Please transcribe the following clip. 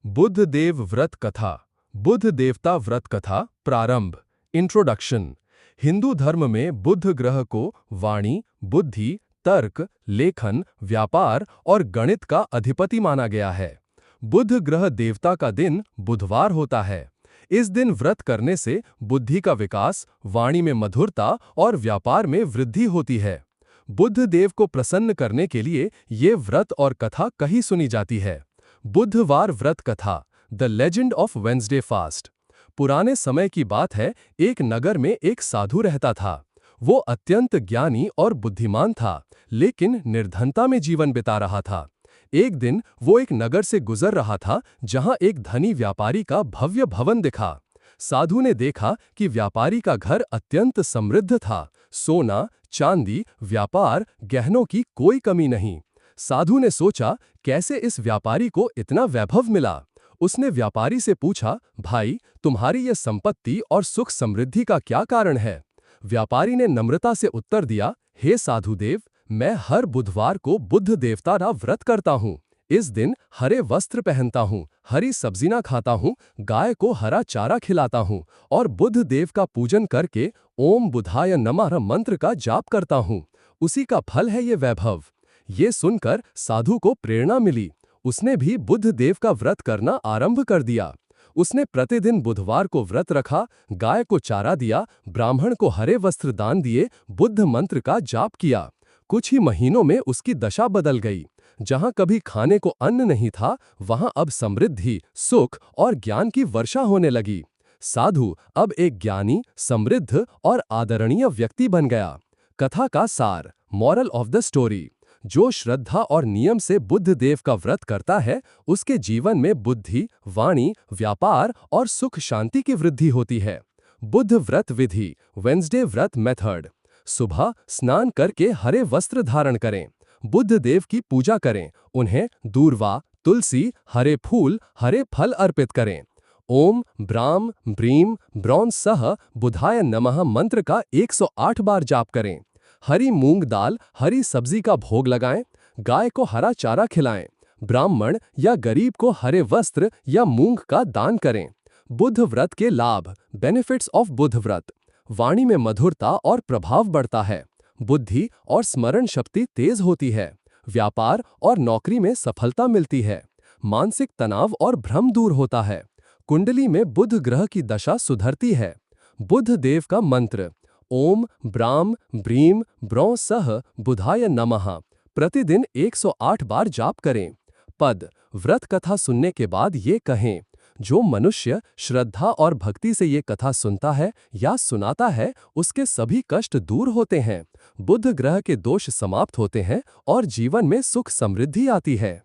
बुद्ध देव व्रत कथा। बुद्ध देवता व्रत कथा प्रारंभ। इंट्रोडक्शन। हिंदू धर्म में बुद्ध ग्रह को वाणी, बुद्धि, तर्क, लेखन, व्यापार और गणित का अधिपति माना गया है। बुद्ध ग्रह देवता का दिन बुधवार होता है। इस दिन व्रत करने से बुद्धि का विकास, वाणी में मधुरता और व्यापार में वृद्धि होती है। बुद्ध देव को प्रसन्न करने के लिए ये व्रत और कथा कही सुनी जाती है। बुधवार व्रत कथा, the legend of Wednesday fast. पुराने समय की बात है, एक नगर में एक साधु रहता था। वो अत्यंत ज्ञानी और बुद्धिमान था, लेकिन निर्धनता में जीवन बिता रहा था। एक दिन वो एक नगर से गुजर रहा था, जहां एक धनी व्यापारी का भव्य भवन दिखा। साधु ने देखा कि व्यापारी का घर अत्यंत समृद्ध था। सोना, चांदी, व्यापार, गहनों की कोई कमी नहीं। साधु ने सोचा, कैसे इस व्यापारी को इतना वैभव मिला। उसने व्यापारी से पूछा, भाई, तुम्हारी यह संपत्ति और सुख समृद्धि का क्या कारण है? व्यापारी ने नम्रता से उत्तर दिया, हे साधुदेव, मैं हर बुधवार को बुद्ध देवता का व्रत करता हूँ। इस दिन हरे वस्त्र पहनता हूँ, हरी सब्जियां खाता हूँ, गाय को हरा चारा खिलाता हूँ और बुद्ध देव का पूजन करके ओम बुधाय नमः मंत्र का जाप करता हूँ। उसी का फल है ये वैभव। ये सुनकर साधु को प्रेरणा मिली। उसने भी बुद्ध देव का व्रत करना आरंभ कर दिया। उसने प्रतिदिन बुधवार को व्रत रखा, गाय को चारा दिया, ब्राह्मण को हरे वस्त्र दान दिए, बुद्ध मंत्र का जाप किया। कुछ ही महीनों में उसकी दशा बदल गई। जहां कभी खाने को अन्न नहीं था, वहां अब समृद्धि, सुख और ज्ञान की वर्षा होने लगी। साधु अब एक ज्ञानी, समृद्ध और आदरणीय व्यक्ति बन गया। कथा का सार, मॉरल ऑफ द स्टोरी। जो श्रद्धा और नियम से बुद्ध देव का व्रत करता है, उसके जीवन में बुद्धि, वाणी, व्यापार और सुख शांति की वृद्धि होती है। बुद्ध व्रत विधि, वेंसडे व्रत मेथड। सुबह स्नान करके हरे वस्त्र धारण करें। बुद्ध देव की पूजा करें। उन्हें दूर्वा, तुलसी, हरे फूल, हरे फल अर्पित करें। ओम ब्राम ब्रीम ब्रौन सह बुधाय नमः मंत्र का 108 बार जाप करें। हरी मूंग दाल, हरी सब्जी का भोग लगाएं। गाय को हरा चारा खिलाएं। ब्राह्मण या गरीब को हरे वस्त्र या मूंग का दान करें। बुद्ध व्रत के लाभ, बेनिफिट्स ऑफ बुद्ध व्रत। वाणी में मधुरता और प्रभाव बढ़ता है। बुद्धि और स्मरण शक्ति तेज होती है। व्यापार और नौकरी में सफलता मिलती है। मानसिक तनाव और भ्रम दूर होता है। कुंडली में बुध ग्रह की दशा सुधरती है। बुद्ध देव का मंत्र, ओम ब्राम ब्रीम ब्रौं सह बुधाय नमः, प्रतिदिन 108 बार जाप करें। पद, व्रत कथा सुनने के बाद ये कहें, जो मनुष्य श्रद्धा और भक्ति से ये कथा सुनता है या सुनाता है, उसके सभी कष्ट दूर होते हैं, बुध ग्रह के दोष समाप्त होते हैं और जीवन में सुख समृद्धि आती है।